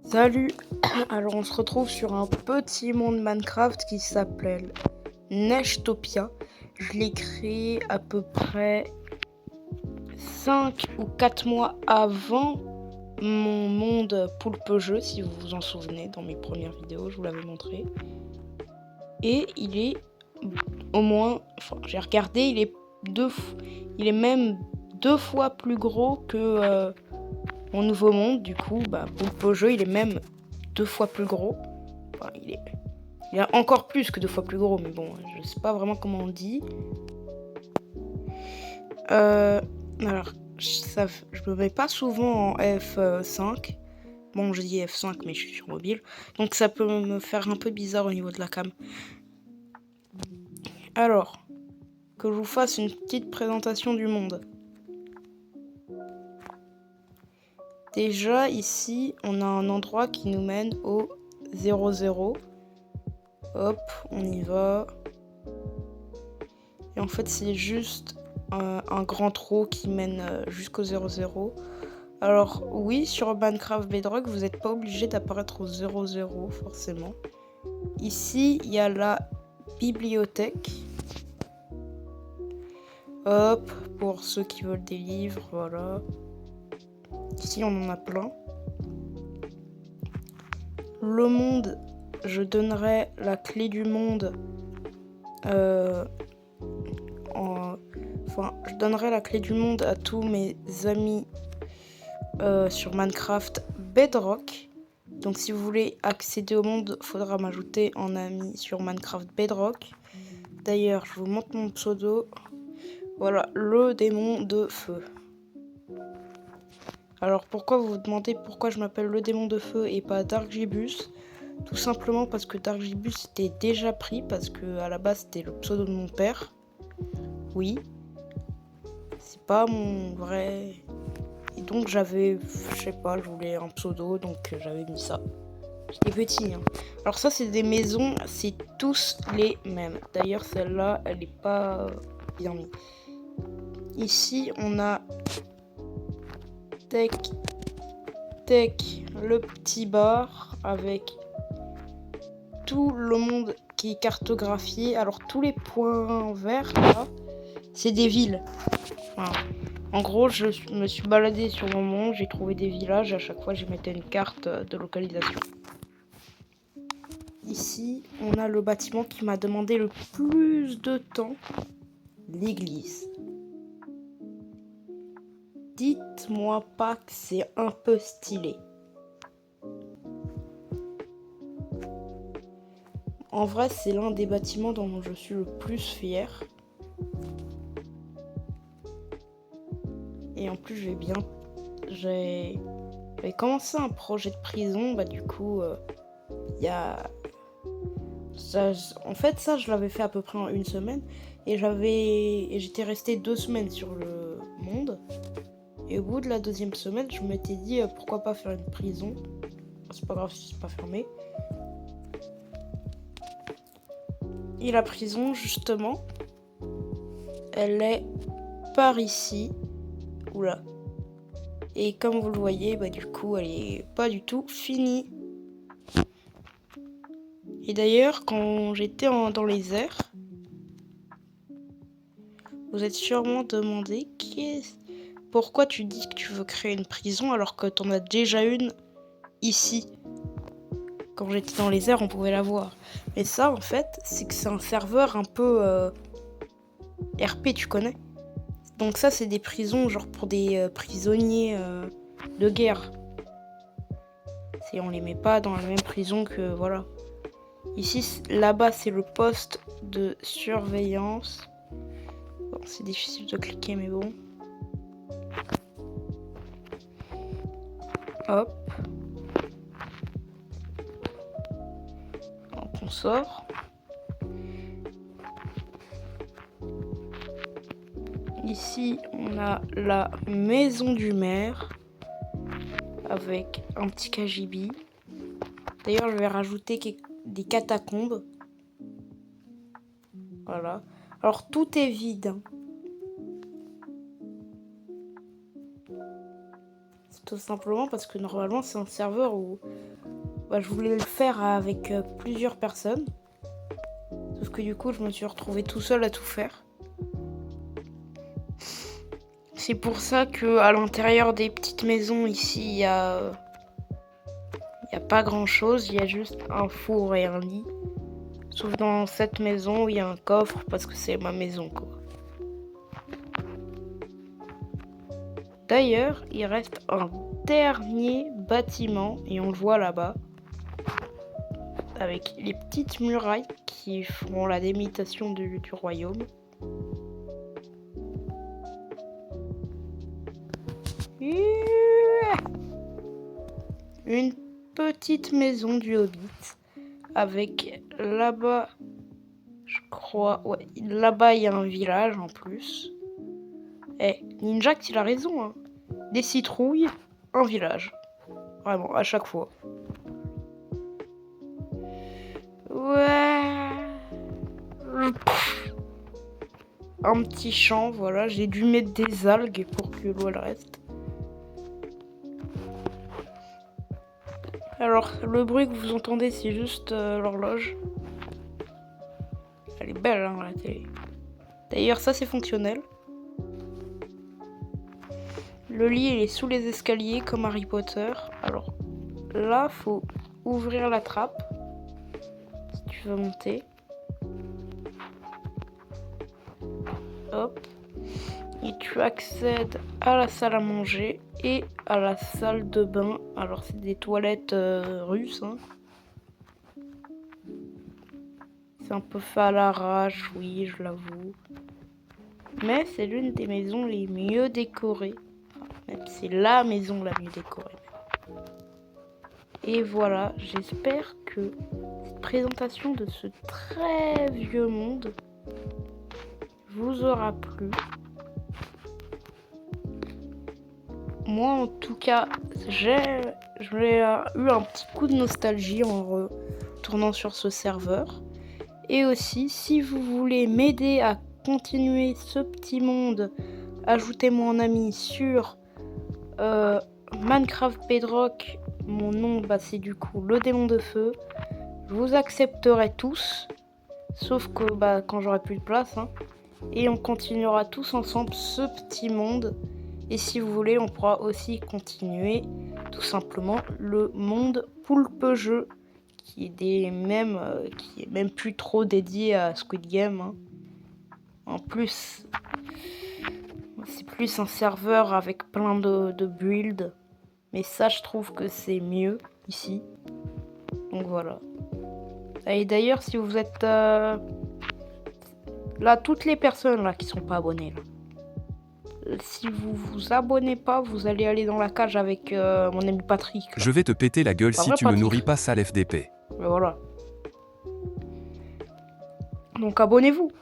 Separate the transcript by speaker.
Speaker 1: Salut. Alors on se retrouve sur un petit monde Minecraft qui s'appelle Neshtopia. Je l'ai créé à peu près 5 ou 4 mois avant mon monde poulpe jeu, si vous vous en souvenez. Dans mes premières vidéos, je vous l'avais montré. Et il est au moins, j'ai regardé, il est même 2 fois plus gros que mon nouveau monde. Du coup, poulpe jeu, il est même 2 fois plus gros. Enfin, il est encore plus que 2 fois plus gros, mais bon, je sais pas vraiment comment on dit. Alors, je me mets pas souvent en F5. Bon, je dis F5, mais je suis sur mobile. Donc ça peut me faire un peu bizarre au niveau de la cam. Alors, que je vous fasse une petite présentation du monde. Déjà, ici, on a un endroit qui nous mène au 0,0. Hop, on y va. Et en fait, c'est juste un grand trou qui mène jusqu'au 0,0. Alors oui, sur Minecraft Bedrock, vous n'êtes pas obligé d'apparaître au 0,0 forcément. Ici, il y a la bibliothèque. Hop, pour ceux qui veulent des livres, voilà. Ici, on en a plein. Le monde, je donnerai la clé du monde. Je donnerai la clé du monde à tous mes amis sur Minecraft Bedrock. Donc si vous voulez accéder au monde, il faudra m'ajouter en ami sur Minecraft Bedrock. D'ailleurs, je vous montre mon pseudo. Voilà, le démon de feu. Alors pourquoi vous vous demandez pourquoi je m'appelle le démon de feu et pas Darkgibus? Tout simplement parce que Darkgibus était déjà pris, parce que à la base c'était le pseudo de mon père. Oui. C'est pas mon vrai... Et donc j'avais, je sais pas, je voulais un pseudo, donc j'avais mis ça. J'étais petit, hein. Alors ça, c'est des maisons, c'est tous les mêmes. D'ailleurs, celle-là, elle est pas bien mise. Ici, on a Tech, le petit bar avec tout le monde qui est cartographié. Alors tous les points verts là, c'est des villes. Voilà. En gros, je me suis baladé sur mon monde, j'ai trouvé des villages. À chaque fois, je mettais une carte de localisation. Ici, on a le bâtiment qui m'a demandé le plus de temps, l'église. Dites-moi pas que c'est un peu stylé. En vrai, c'est l'un des bâtiments dont je suis le plus fier. Et en plus, j'ai commencé un projet de prison. Du coup, il y a... En fait, ça, je l'avais fait à peu près en une semaine. Et j'étais resté 2 semaines sur le monde. Et au bout de la 2e semaine, je m'étais dit pourquoi pas faire une prison. C'est pas grave si c'est pas fermé. Et la prison, justement, elle est par ici. Oula. Et comme vous le voyez, du coup, elle est pas du tout finie. Et d'ailleurs, quand j'étais dans les airs, vous êtes sûrement demandé pourquoi tu dis que tu veux créer une prison alors que t'en as déjà une ici. Quand j'étais dans les airs, on pouvait la voir. Mais ça, en fait, c'est que c'est un serveur un peu RP, tu connais? Donc ça, c'est des prisons genre pour des prisonniers de guerre. On les met pas dans la même prison que... Voilà. Ici, là-bas, c'est le poste de surveillance. Bon, c'est difficile de cliquer, mais bon. Hop. Donc, on sort. Ici, on a la maison du maire avec un petit KGB. D'ailleurs, je vais rajouter des catacombes. Voilà. Alors, tout est vide. tout simplement parce que normalement c'est un serveur où je voulais le faire avec plusieurs personnes. Sauf que du coup je me suis retrouvé tout seul à tout faire. C'est pour ça que à l'intérieur des petites maisons ici il y a pas grand chose, il y a juste un four et un lit. Sauf dans cette maison où il y a un coffre parce que c'est ma maison quoi. D'ailleurs, il reste un dernier bâtiment et on le voit là-bas. Avec les petites murailles qui feront la délimitation du royaume. Une petite maison du Hobbit avec là-bas, je crois, ouais, là-bas il y a un village en plus. Ninjak il a raison, hein. Des citrouilles, un village. Vraiment, à chaque fois. Ouais. Un petit champ, voilà. J'ai dû mettre des algues pour que l'eau elle reste. Alors, le bruit que vous entendez, c'est juste l'horloge. Elle est belle, hein, la télé. D'ailleurs, ça, c'est fonctionnel. Le lit, il est sous les escaliers, comme Harry Potter. Alors, là, faut ouvrir la trappe. Si tu veux monter. Hop. Et tu accèdes à la salle à manger et à la salle de bain. Alors, c'est des toilettes russes, hein. C'est un peu fait à l'arrache, oui, je l'avoue. Mais c'est l'une des maisons les mieux décorées. Même c'est la maison la mieux décorée. Et voilà, j'espère que cette présentation de ce très vieux monde vous aura plu. Moi, en tout cas, j'ai eu un petit coup de nostalgie en retournant sur ce serveur. Et aussi, si vous voulez m'aider à continuer ce petit monde, ajoutez-moi en ami sur Minecraft Bedrock. Mon nom, c'est du coup le démon de feu. Je vous accepterai tous, sauf que quand j'aurai plus de place, hein. Et on continuera tous ensemble ce petit monde. Et si vous voulez, on pourra aussi continuer tout simplement le monde poulpe jeu, qui est même plus trop dédié à Squid Game, hein. En plus, c'est plus un serveur avec plein de builds. Mais ça, je trouve que c'est mieux ici. Donc voilà. Et d'ailleurs, si vous êtes là, toutes les personnes là qui sont pas abonnées là. Si vous vous abonnez pas, vous allez aller dans la cage avec mon ami Patrick. Là.
Speaker 2: Je vais te péter la gueule si tu me nourris pas, sale FDP.
Speaker 1: Mais voilà. Donc abonnez-vous.